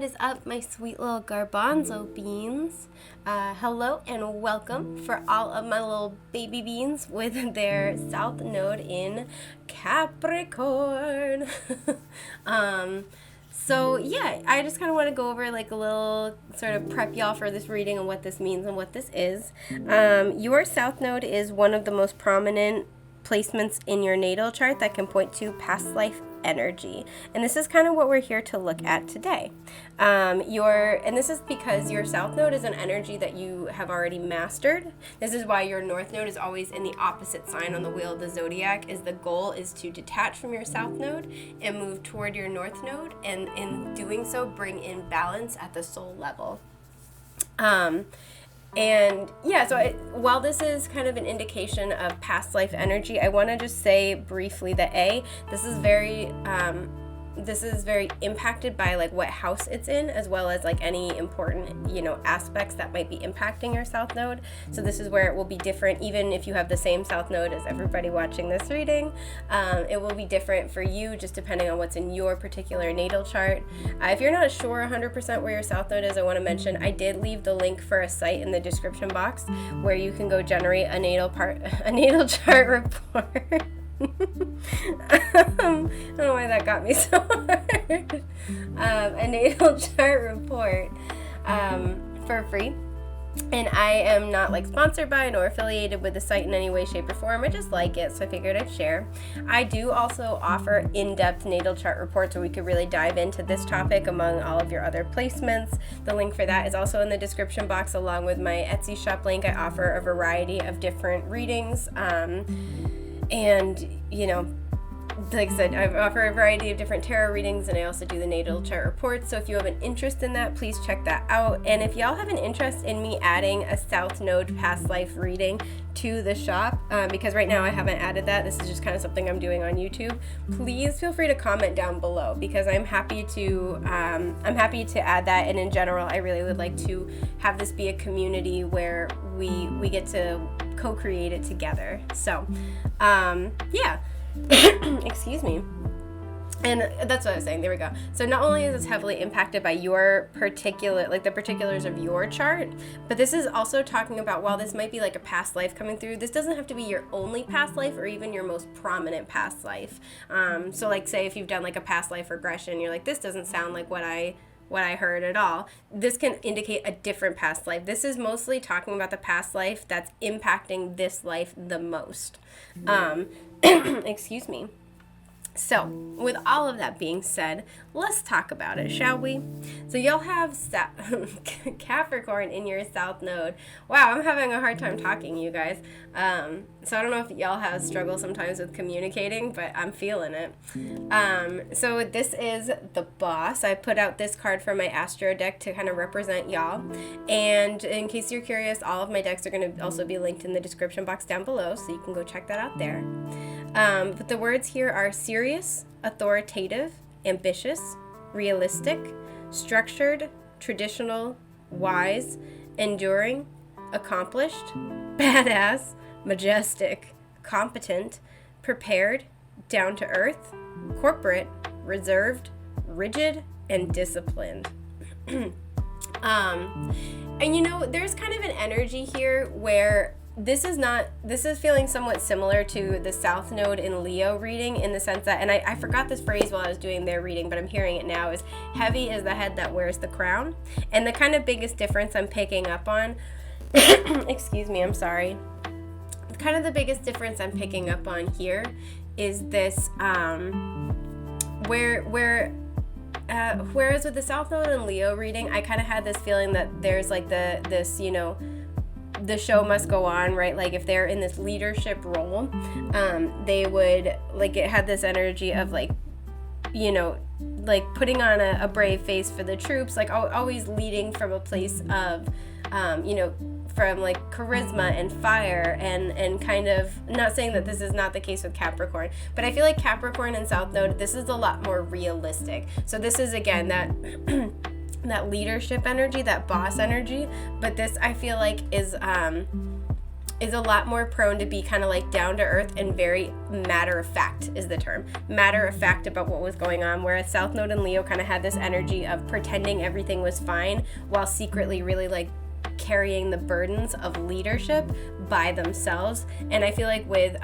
What is up, my sweet little garbanzo beans? Hello and welcome for all of my little baby beans with their south node in Capricorn. So yeah, I just kind of want to go over like a little sort of prep y'all for this reading and what this means and what this is. Your south node is one of the most prominent placements in your natal chart that can point to past life energy, and this is kind of what we're here to look at today. And this is because your south node is an energy that you have already mastered. This is why your north node is always in the opposite sign on the wheel of the zodiac, is the goal is to detach from your south node and move toward your north node, and in doing so bring in balance at the soul level. And yeah, so while this is kind of an indication of past life energy, I want to just say briefly that this is very impacted by like what house it's in, as well as like any important, aspects that might be impacting your south node. So this is where it will be different, even if you have the same south node as everybody watching this reading. It will be different for you just depending on what's in your particular natal chart. If you're not sure 100% where your south node is, I want to mention I did leave the link for a site in the description box where you can go generate a natal chart report. I don't know why that got me so hard. A natal chart report for free. And I am not like sponsored by nor affiliated with the site in any way, shape, or form. I just like it, so I figured I'd share. I do also offer in-depth natal chart reports where we could really dive into this topic among all of your other placements. The link for that is also in the description box, along with my Etsy shop link. I offer a variety of different readings. And, like I said, I offer a variety of different tarot readings, and I also do the natal chart reports. So if you have an interest in that, please check that out. And if y'all have an interest in me adding a south node past life reading to the shop, because right now I haven't added that, this is just kind of something I'm doing on YouTube, please feel free to comment down below, because I'm happy to add that. And in general, I really would like to have this be a community where we get to co-create it together. So yeah. Excuse me. And that's what I was saying. There we go. So not only is this heavily impacted by your particular, like the particulars of your chart, but this is also talking about, while this might be like a past life coming through, this doesn't have to be your only past life or even your most prominent past life. So like, say if you've done like a past life regression, you're like, this doesn't sound like what I heard at all. This can indicate a different past life. This is mostly talking about the past life that's impacting this life the most. Excuse me. So, with all of that being said, let's talk about it, shall we? So y'all have Capricorn in your south node. Wow, I'm having a hard time talking, you guys. So I don't know if y'all have struggles sometimes with communicating, but I'm feeling it. So this is the boss. I put out this card for my Astro deck to kind of represent y'all. And in case you're curious, all of my decks are going to also be linked in the description box down below, so you can go check that out there. But the words here are serious, authoritative, ambitious, realistic, structured, traditional, wise, enduring, accomplished, badass, majestic, competent, prepared, down to earth, corporate, reserved, rigid, and disciplined. And there's kind of an energy here where this is feeling somewhat similar to the South Node in Leo reading, in the sense that, and I forgot this phrase while I was doing their reading, but I'm hearing it now, is heavy is the head that wears the crown. And the kind of biggest difference I'm picking up on, excuse me, I'm sorry. Kind of the biggest difference I'm picking up on here is this, whereas with the South Node in Leo reading, I kind of had this feeling that there's like the show must go on, right? Like if they're in this leadership role, they would, like, it had this energy of like, like putting on a brave face for the troops, like always leading from a place of, from like charisma and fire and kind of, not saying that this is not the case with Capricorn, but I feel like Capricorn and South Node, this is a lot more realistic. So this is, again, that that leadership energy, that boss energy, but this I feel like is is a lot more prone to be kind of like down to earth and very matter of fact is the term. Matter of fact about what was going on, whereas South Node and Leo kind of had this energy of pretending everything was fine while secretly really like carrying the burdens of leadership by themselves. And I feel like with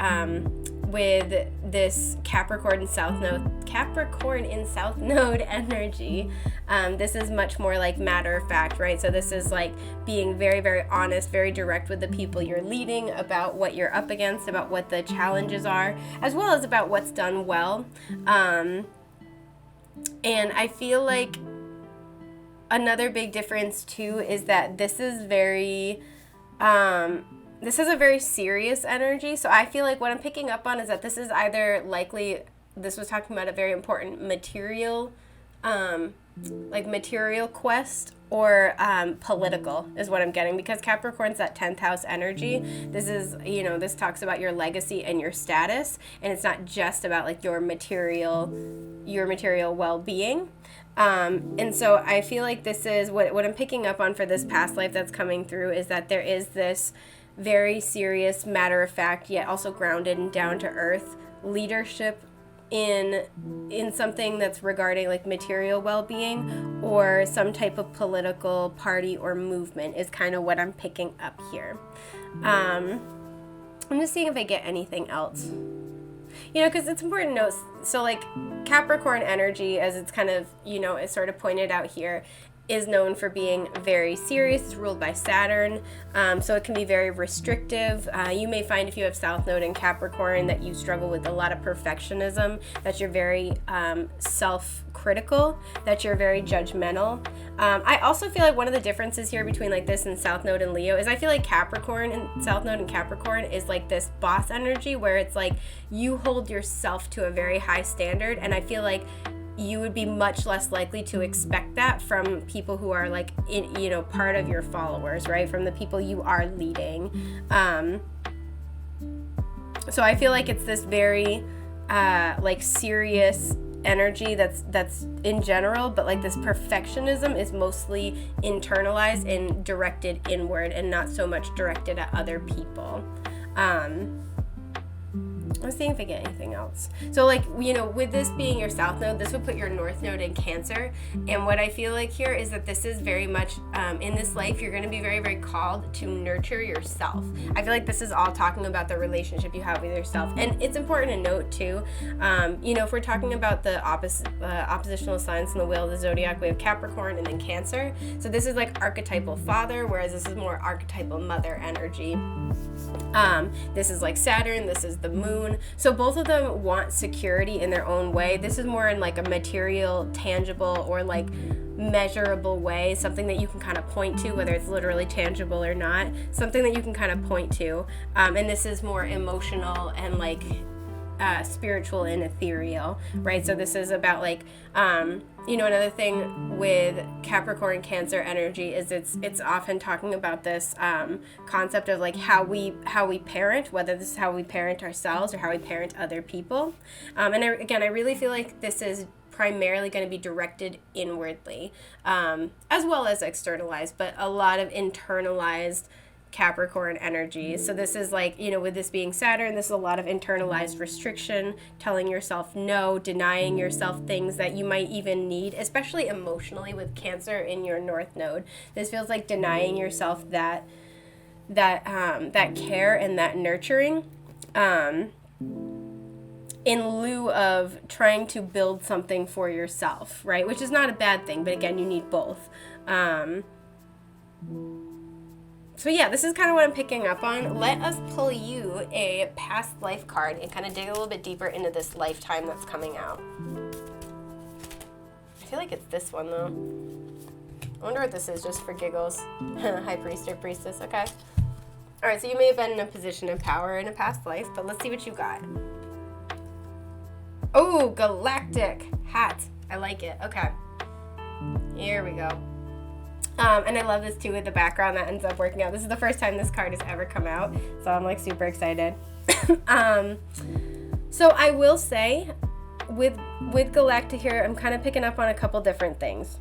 this Capricorn in South Node energy, this is much more like matter of fact, right? So this is like being very, very honest, very direct with the people you're leading about what you're up against, about what the challenges are, as well as about what's done well. And I feel like another big difference too is that this is very this is a very serious energy. So I feel like what I'm picking up on is that this is either likely, this was talking about a very important material material quest, or political is what I'm getting, because Capricorn's that 10th house energy. This is, this talks about your legacy and your status, and it's not just about like your material well-being. And so I feel like this is what I'm picking up on for this past life that's coming through, is that there is this very serious, matter of fact, yet also grounded and down to earth leadership in something that's regarding like material well-being or some type of political party or movement is kind of what I'm picking up here. I'm just seeing if I get anything else. Because it's important to note, so like Capricorn energy, as it's kind of, is sort of pointed out here, is known for being very serious. It's ruled by Saturn, so it can be very restrictive. You may find if you have South Node in Capricorn that you struggle with a lot of perfectionism, that you're very self-critical, that you're very judgmental. I also feel like one of the differences here between like this and South Node and Leo is I feel like Capricorn and South Node and Capricorn is like this boss energy where it's like you hold yourself to a very high standard, and I feel like you would be much less likely to expect that from people who are like part of your followers, right? From the people you are leading. So I feel like it's this very like serious energy that's in general, but like this perfectionism is mostly internalized and directed inward and not so much directed at other people. Let's see if I get anything else. So like, with this being your South Node, this would put your North Node in Cancer. And what I feel like here is that this is very much, in this life, you're going to be very, very called to nurture yourself. I feel like this is all talking about the relationship you have with yourself. And it's important to note too, if we're talking about the oppositional signs in the wheel of the zodiac, we have Capricorn and then Cancer. So this is like archetypal father, whereas this is more archetypal mother energy. This is like Saturn, this is the moon. So both of them want security in their own way. This is more in like a material, tangible, or like measurable way, something that you can kind of point to, whether it's literally tangible or not, something that you can kind of point to. And this is more emotional and like spiritual and ethereal, right? So this is about like, another thing with Capricorn Cancer energy is it's often talking about this concept of like how we parent, whether this is how we parent ourselves or how we parent other people. And I really feel like this is primarily going to be directed inwardly, as well as externalized, but a lot of internalized Capricorn energy. So this is like, with this being Saturn, this is a lot of internalized restriction, telling yourself no, denying yourself things that you might even need, especially emotionally with Cancer in your North Node. This feels like denying yourself that care and that nurturing, in lieu of trying to build something for yourself, right? Which is not a bad thing, but again, you need both. So yeah, this is kind of what I'm picking up on. Let us pull you a past life card and kind of dig a little bit deeper into this lifetime that's coming out. I feel like it's this one though. I wonder what this is, just for giggles. High priest or priestess, okay. All right, so you may have been in a position of power in a past life, but let's see what you got. Oh, galactic hat. I like it. Okay. Here we go. And I love this too with the background that ends up working out. This is the first time this card has ever come out, so I'm like super excited. So I will say with Galactic here, I'm kind of picking up on a couple different things.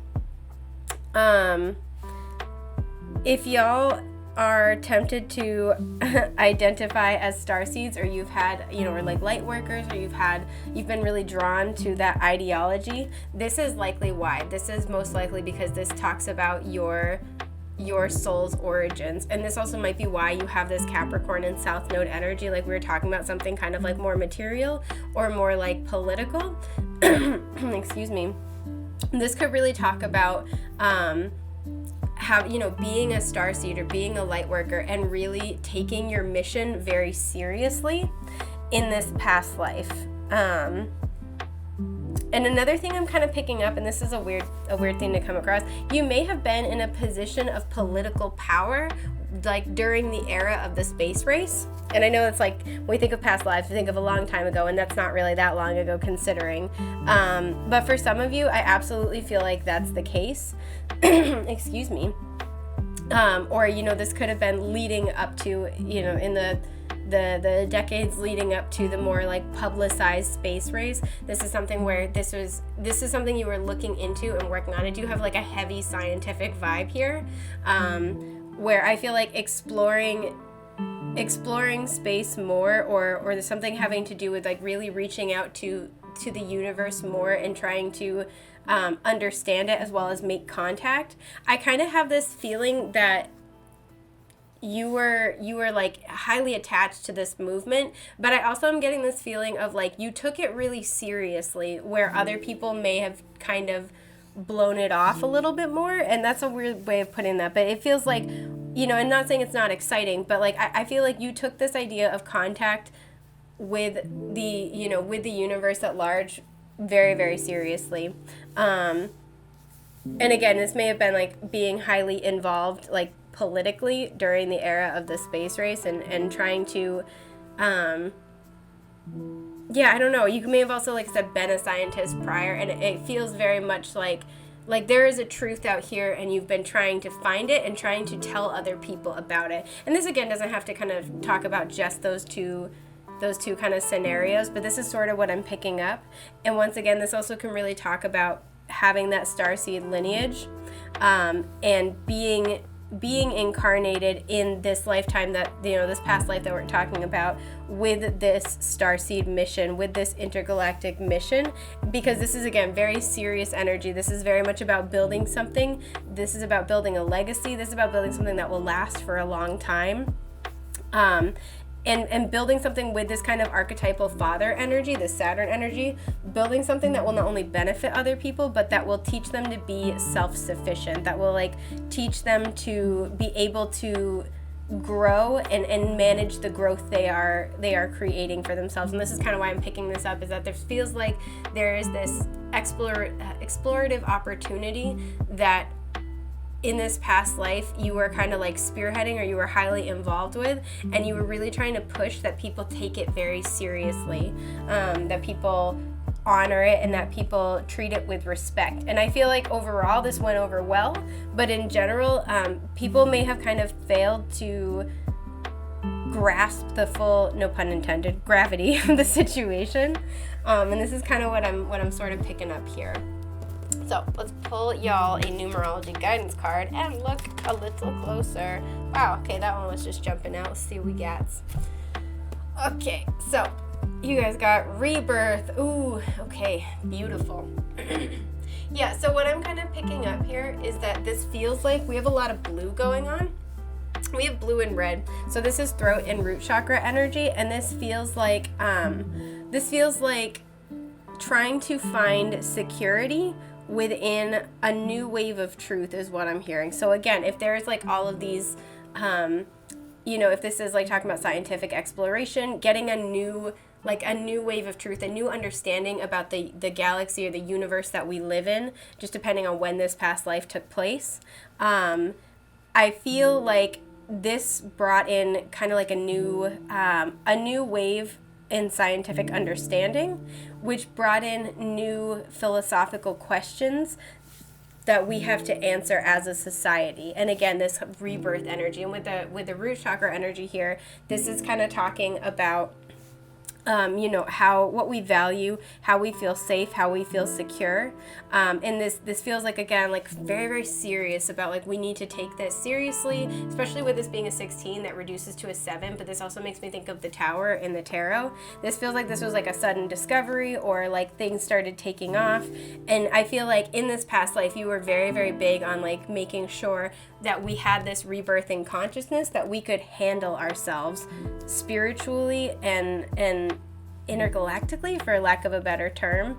If y'all are tempted to identify as starseeds, or you've had, or like light workers, or you've been really drawn to that ideology, this is likely why. This is most likely because this talks about your soul's origins. And this also might be why you have this Capricorn and South Node energy, like we were talking about, something kind of like more material or more like political. Excuse me. This could really talk about being a starseed or being a light worker and really taking your mission very seriously in this past life. And another thing I'm kind of picking up, and this is a weird thing to come across, you may have been in a position of political power like during the era of the space race. And I know it's like, when we think of past lives, we think of a long time ago, and that's not really that long ago considering. But for some of you, I absolutely feel like that's the case. Excuse me. Or, this could have been leading up to, in the decades leading up to the more like publicized space race. This is something where this is something you were looking into and working on. I do have like a heavy scientific vibe here, where I feel like exploring space more, or there's something having to do with like really reaching out to the universe more and trying to understand it as well as make contact. I kind of have this feeling that you were like highly attached to this movement, but I also am getting this feeling of like you took it really seriously, where other people may have kind of blown it off a little bit more. And that's a weird way of putting that, but it feels like, and not saying it's not exciting, but like I feel like you took this idea of contact with the universe at large very, very seriously. And again, this may have been like being highly involved like politically during the era of the space race and trying to I don't know, you may have also, like I said, been a scientist prior, and it feels very much like there is a truth out here and you've been trying to find it and trying to tell other people about it. And this again doesn't have to kind of talk about just those two kind of scenarios, but this is sort of what I'm picking up. And once again, this also can really talk about having that starseed lineage, and being incarnated in this lifetime that, this past life that we're talking about, with this starseed mission, with this intergalactic mission, because this is, again, very serious energy. This is very much about building something. This is about building a legacy. This is about building something that will last for a long time. And building something with this kind of archetypal father energy, this Saturn energy, building something that will not only benefit other people, but that will teach them to be self-sufficient, that will like teach them to be able to grow and manage the growth they are creating for themselves. And this is kind of why I'm picking this up, is that there feels like there is this explorative opportunity that in this past life you were kind of like spearheading, or you were highly involved with, and you were really trying to push that people take it very seriously, that people honor it, and that people treat it with respect. And I feel like overall this went over well, but in general, people may have kind of failed to grasp the full, no pun intended, gravity of the situation. And this is kind of what I'm sort of picking up here. So let's pull y'all a numerology guidance card and look a little closer. Wow, okay, that one was just jumping out. Let's see what we got. Okay, so you guys got rebirth. Ooh, okay, beautiful. Yeah, so what I'm kind of picking up here is that this feels like we have a lot of blue going on. We have blue and red. So this is throat and root chakra energy, and this feels like trying to find security within a new wave of truth is what I'm hearing. So again, if there's like all of these, if this is like talking about scientific exploration, getting a new wave of truth, a new understanding about the galaxy or the universe that we live in, just depending on when this past life took place. I feel like this brought in kind of like a new wave in scientific understanding, which brought in new philosophical questions that we have to answer as a society. And again, this rebirth energy, and with the root chakra energy here, this is kind of talking about what we value, how we feel safe, how we feel secure. And this feels like, again, like very, very serious about like, we need to take this seriously, especially with this being a 16 that reduces to a 7. But this also makes me think of the Tower in the tarot. This feels like this was like a sudden discovery, or like things started taking off. And I feel like in this past life, you were very, very big on like making sure that we had this rebirth in consciousness, that we could handle ourselves spiritually and intergalactically, for lack of a better term.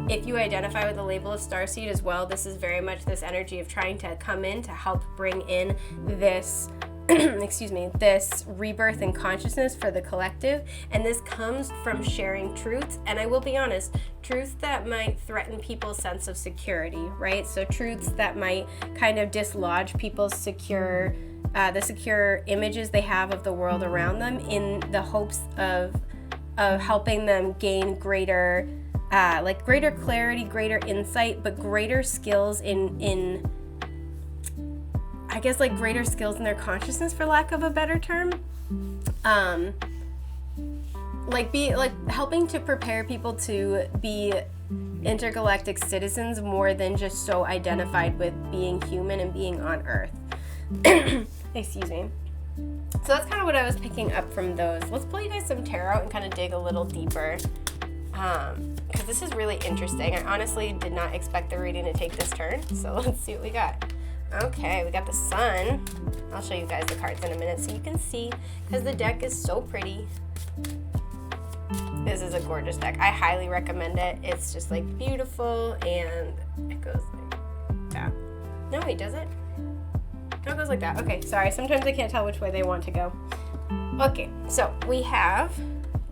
If you identify with the label of starseed as well, this is very much this energy of trying to come in to help bring in this this rebirth in consciousness for the collective. And this comes from sharing truths, and I will be honest, truths that might threaten people's sense of security, right? So truths that might kind of dislodge people's secure images they have of the world around them, in the hopes of helping them gain greater clarity, greater insight, but greater skills in I guess like greater skills in their consciousness, for lack of a better term. Helping to prepare people to be intergalactic citizens more than just so identified with being human and being on Earth. Excuse me. So that's kind of what I was picking up from those. Let's pull you guys some tarot and kind of dig a little deeper, because this is really interesting. I honestly did not expect the reading to take this turn, so let's see what we got. Okay, we got the Sun. I'll show you guys the cards in a minute so you can see, because the deck is so pretty. This is a gorgeous deck. I highly recommend it. It's just like beautiful, and it goes like that. No, wait, does it? No, it goes like that. Okay, sorry. Sometimes I can't tell which way they want to go. Okay, so we have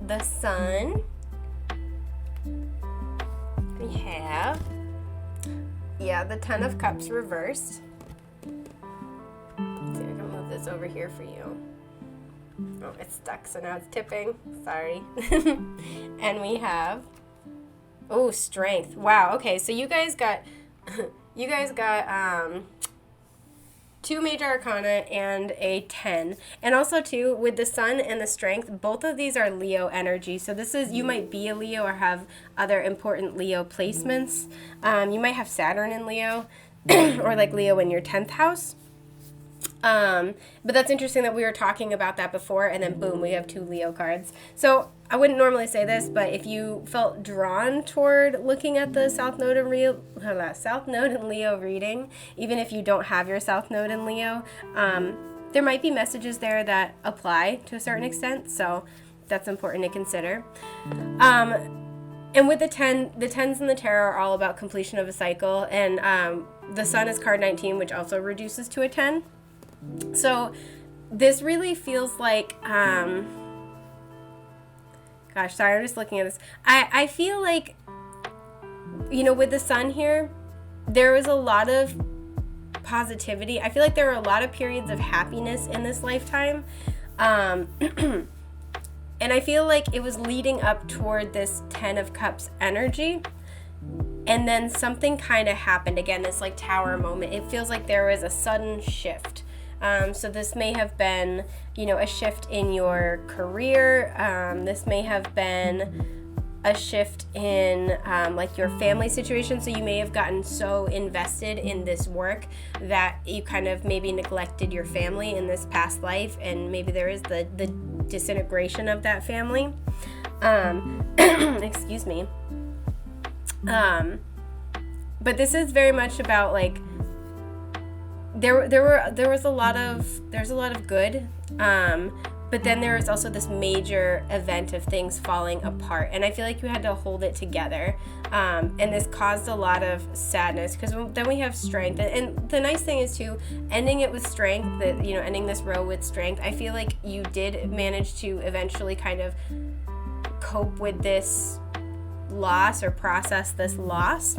the Sun. We have, the Ten of Cups reversed. Let's see, I can move this over here for you. Oh, it's stuck, so now it's tipping. Sorry. And we have, Strength. Wow. Okay, so you guys got, two major arcana and a 10. And also too, with the Sun and the Strength, both of these are Leo energy. So this is, you might be a Leo or have other important Leo placements. You might have Saturn in Leo or like Leo in your 10th house. But that's interesting that we were talking about that before, and then boom, we have two Leo cards. So I wouldn't normally say this, but if you felt drawn toward looking at the South Node in Leo reading, even if you don't have your South Node in Leo, there might be messages there that apply to a certain extent. So that's important to consider. And with the 10s in the tarot are all about completion of a cycle, and the Sun is card 19, which also reduces to a 10. So this really feels like, gosh, sorry, I'm just looking at this. I feel like, with the Sun here, there was a lot of positivity. I feel like there were a lot of periods of happiness in this lifetime. And I feel like it was leading up toward this 10 of Cups energy. And then something kind of happened. Again, this like Tower moment. It feels like there was a sudden shift. So this may have been, a shift in your career. This may have been a shift in like your family situation. So you may have gotten so invested in this work that you kind of maybe neglected your family in this past life, and maybe there is the disintegration of that family. Excuse me. But this is very much about like, there's a lot of good, but then there was also this major event of things falling apart, and I feel like you had to hold it together, and this caused a lot of sadness, because then we have Strength, and the nice thing is too, ending it with Strength, that ending this row with Strength, I feel like you did manage to eventually kind of cope with this loss or process this loss.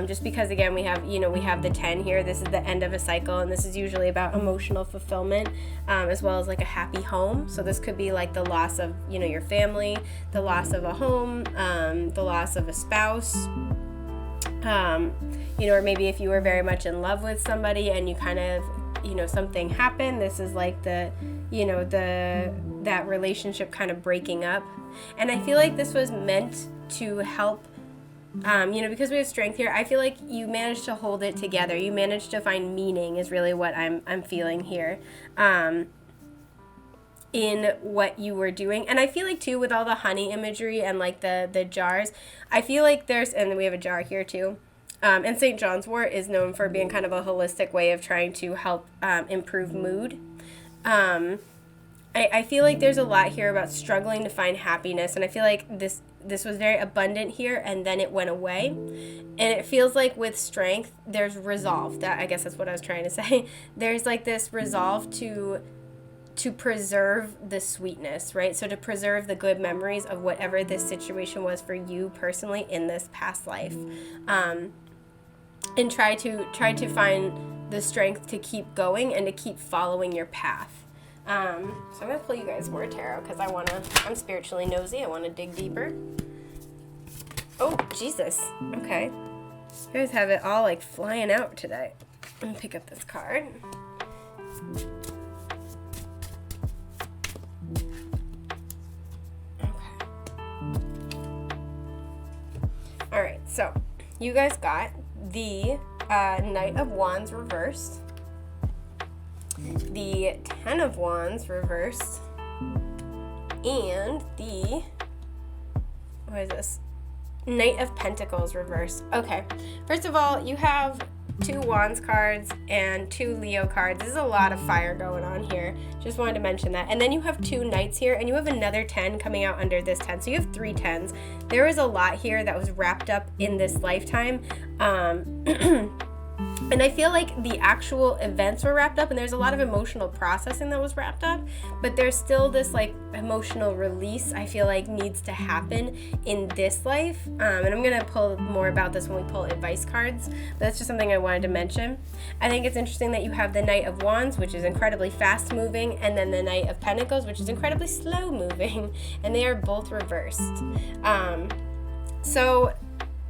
Just because, again, we have the 10 here. This is the end of a cycle, and this is usually about emotional fulfillment, as well as like a happy home. So this could be like the loss of, your family, the loss of a home, the loss of a spouse, or maybe if you were very much in love with somebody and you kind of, something happened. This is like that relationship kind of breaking up. And I feel like this was meant to help, because we have strength here. I feel like you managed to hold it together. You managed to find meaning is really what I'm feeling here. In what you were doing. And I feel like too, with all the honey imagery and like the jars, I feel like and we have a jar here too. And St. John's wort is known for being kind of a holistic way of trying to help improve mood. I feel like there's a lot here about struggling to find happiness, and I feel like this was very abundant here, and then it went away. And it feels like with strength, there's resolve. I guess that's what I was trying to say. There's like this resolve to preserve the sweetness, right? So to preserve the good memories of whatever this situation was for you personally in this past life. And try to find the strength to keep going and to keep following your path. So I'm going to pull you guys more tarot because I'm spiritually nosy. I want to dig deeper. Oh, Jesus. Okay. You guys have it all like flying out today. Let me pick up this card. All right, so you guys got the Knight of Wands reversed, the Ten of Wands reversed, and the, what is this? Knight of Pentacles reversed. Okay, first of all, you have 2 Wands cards and 2 Leo cards. This is a lot of fire going on here. Just wanted to mention that. And then you have 2 Knights here, and you have another 10 coming out under this 10. So you have 3 10s. There is a lot here that was wrapped up in this lifetime. And I feel like the actual events were wrapped up, and there's a lot of emotional processing that was wrapped up, but there's still this like emotional release I feel like needs to happen in this life. And I'm going to pull more about this when we pull advice cards, but that's just something I wanted to mention. I think it's interesting that you have the Knight of Wands, which is incredibly fast moving, and then the Knight of Pentacles, which is incredibly slow moving, and they are both reversed. So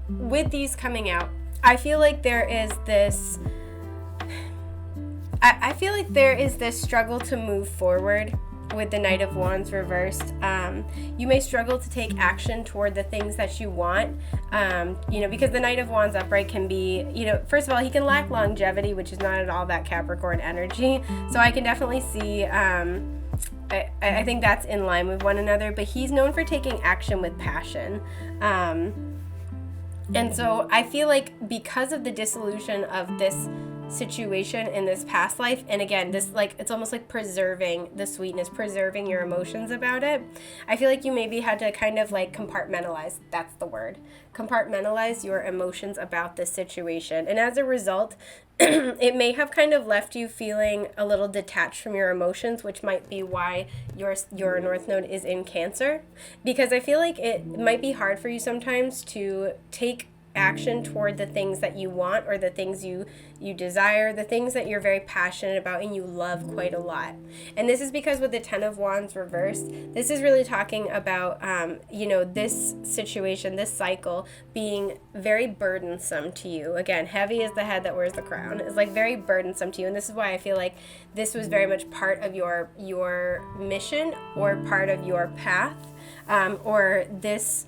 with these coming out, I feel like there is this struggle to move forward with the Knight of Wands reversed. You may struggle to take action toward the things that you want, because the Knight of Wands upright can be, first of all, he can lack longevity, which is not at all that Capricorn energy. So I can definitely see, I think that's in line with one another, but he's known for taking action with passion. And so I feel like because of the dissolution of this situation in this past life, and again, this like, it's almost like preserving the sweetness, preserving your emotions about it. I feel like you maybe had to kind of like compartmentalize, that's the word, compartmentalize your emotions about this situation. And as a result, it may have kind of left you feeling a little detached from your emotions, which might be why your North Node is in Cancer. Because I feel like it might be hard for you sometimes to take action toward the things that you want, or the things you desire, the things that you're very passionate about and you love quite a lot. And this is because with the Ten of Wands reversed, this is really talking about, this situation, this cycle being very burdensome to you. Again, heavy is the head that wears the crown. It's like very burdensome to you. And this is why I feel like this was very much part of your mission, or part of your path, or this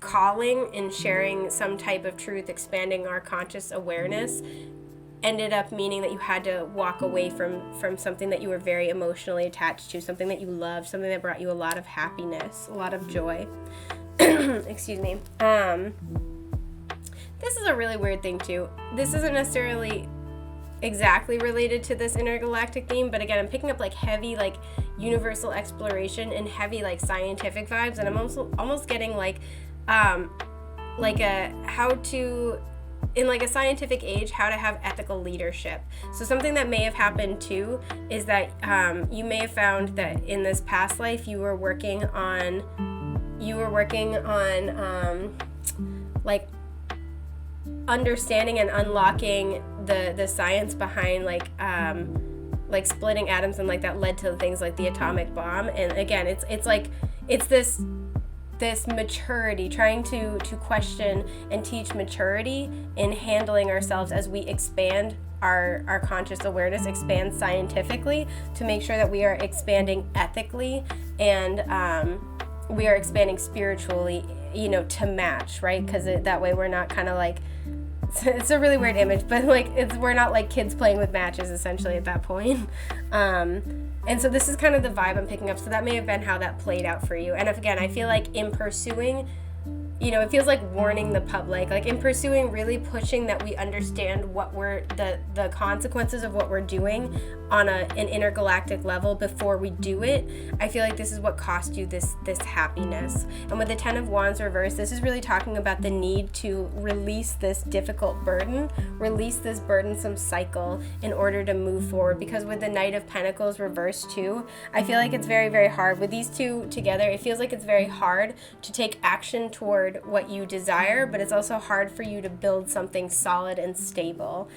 calling in sharing some type of truth, expanding our conscious awareness, ended up meaning that you had to walk away from something that you were very emotionally attached to, something that you loved, something that brought you a lot of happiness, a lot of joy. Excuse me. This is a really weird thing too. This isn't necessarily exactly related to this intergalactic theme, but again, I'm picking up like heavy like universal exploration and heavy like scientific vibes, and I'm almost getting like a how to, in like a scientific age, how to have ethical leadership. So something that may have happened too is that you may have found that in this past life you were working on like understanding and unlocking the science behind like splitting atoms, and like that led to things like the atomic bomb. And again, it's this maturity, trying to question and teach maturity in handling ourselves as we expand our conscious awareness expands scientifically, to make sure that we are expanding ethically and we are expanding spiritually, to match, right? Because that way we're not kind of like, it's a really weird image, but like we're not like kids playing with matches essentially at that point. And so this is kind of the vibe I'm picking up. So that may have been how that played out for you. And if, again, I feel like in pursuing, it feels like warning the public, like in pursuing, really pushing that we understand what we're, the consequences of what we're doing on an intergalactic level before we do it. I feel like this is what cost you this happiness. And with the 10 of Wands reversed, this is really talking about the need to release this difficult burden, release this burdensome cycle in order to move forward. Because with the Knight of Pentacles reversed too, I feel like it's very, very hard. With these two together, it feels like it's very hard to take action toward what you desire, but it's also hard for you to build something solid and stable,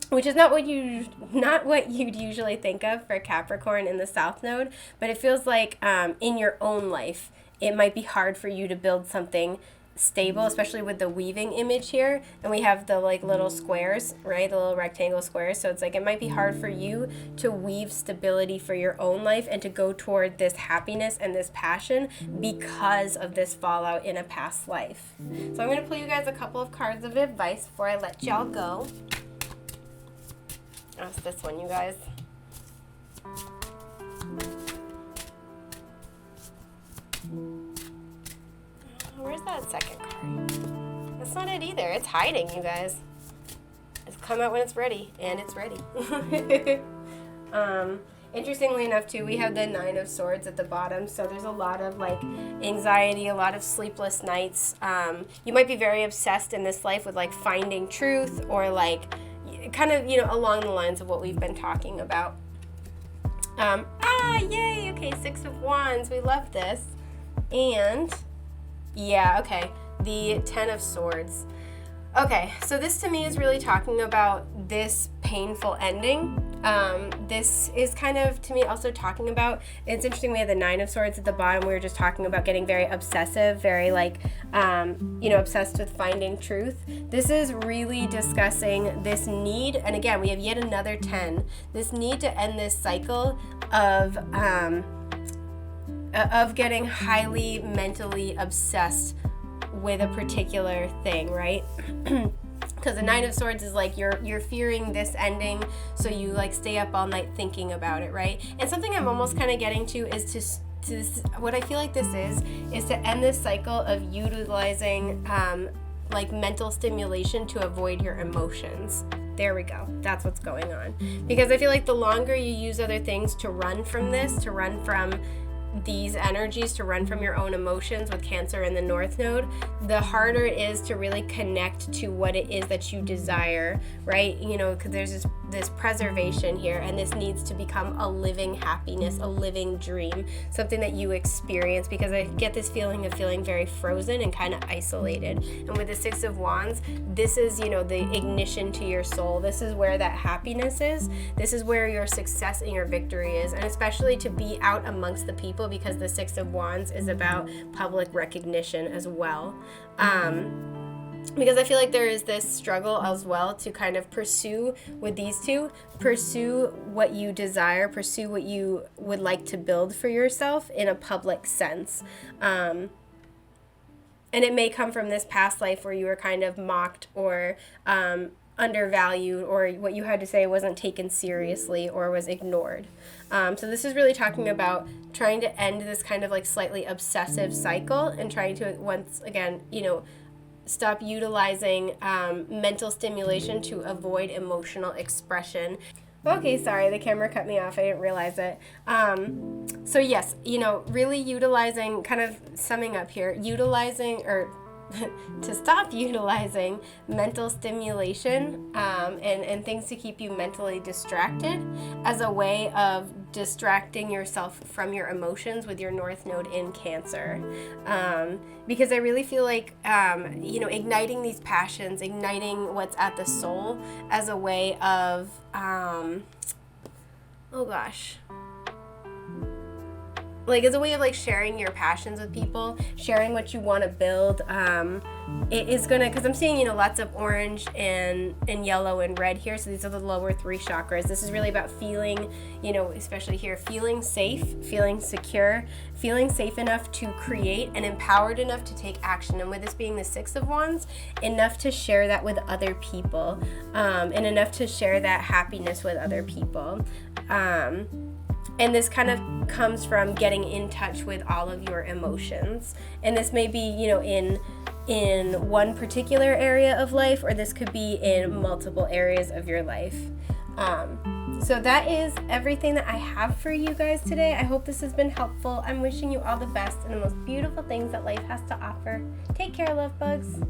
which is not what you'd usually think of for Capricorn in the South Node. But it feels like in your own life, it might be hard for you to build something stable, especially with the weaving image here, and we have the like little squares, right, the little rectangle squares. So it's like it might be hard for you to weave stability for your own life and to go toward this happiness and this passion because of this fallout in a past life. So I'm going to pull you guys a couple of cards of advice before I let y'all go. That's this one, you guys. Where's that second card? That's not it either. It's hiding, you guys. It's come out when it's ready, and it's ready. Interestingly enough, too, we have the 9 of Swords at the bottom, so there's a lot of, like, anxiety, a lot of sleepless nights. You might be very obsessed in this life with, like, finding truth or, like, kind of, along the lines of what we've been talking about. Yay! Okay, 6 of Wands. We love this. And... yeah, okay, the 10 of Swords. Okay, so this to me is really talking about this painful ending. This is kind of, to me, also talking about, it's interesting, we have the 9 of Swords at the bottom. We were just talking about getting very obsessive, very like, obsessed with finding truth. This is really discussing this need, and again, we have yet another 10, this need to end this cycle of getting highly mentally obsessed with a particular thing, right? Because the 9 of Swords is like you're fearing this ending, so you like stay up all night thinking about it, right? And something I'm almost kind of getting to is to what I feel like this is to end this cycle of utilizing like mental stimulation to avoid your emotions. There we go. That's what's going on. Because I feel like the longer you use other things to run from this, to run from these energies, to run from your own emotions with Cancer in the North Node, the harder it is to really connect to what it is that you desire, right? Because there's this preservation here, and this needs to become a living happiness, a living dream, something that you experience, because I get this feeling of feeling very frozen and kind of isolated. And with the 6 of Wands, this is, the ignition to your soul. This is where that happiness is. This is where your success and your victory is, and especially to be out amongst the people, because the 6 of Wands is about public recognition as well. Because I feel like there is this struggle as well to kind of pursue with these two, pursue what you desire, pursue what you would like to build for yourself in a public sense. And it may come from this past life where you were kind of mocked or undervalued, or what you had to say wasn't taken seriously or was ignored. So this is really talking about trying to end this kind of like slightly obsessive cycle and trying to once again, stop utilizing mental stimulation to avoid emotional expression. Okay, sorry, the camera cut me off. I didn't realize it. So yes, really utilizing, kind of summing up here, utilizing or to stop utilizing mental stimulation and things to keep you mentally distracted as a way of distracting yourself from your emotions with your North Node in Cancer. Because I really feel like, igniting these passions, igniting what's at the soul as a way of, like as a way of like sharing your passions with people, sharing what you want to build. It is gonna, because I'm seeing, you know, lots of orange and yellow and red here, so these are the lower 3 chakras. This is really about feeling, you know, especially here, feeling safe, feeling secure, feeling safe enough to create, and empowered enough to take action. And with this being the 6 of Wands, enough to share that with other people, and enough to share that happiness with other people. And this kind of comes from getting in touch with all of your emotions. And this may be, you know, in one particular area of life, or this could be in multiple areas of your life. So that is everything that I have for you guys today. I hope this has been helpful. I'm wishing you all the best and the most beautiful things that life has to offer. Take care, love bugs.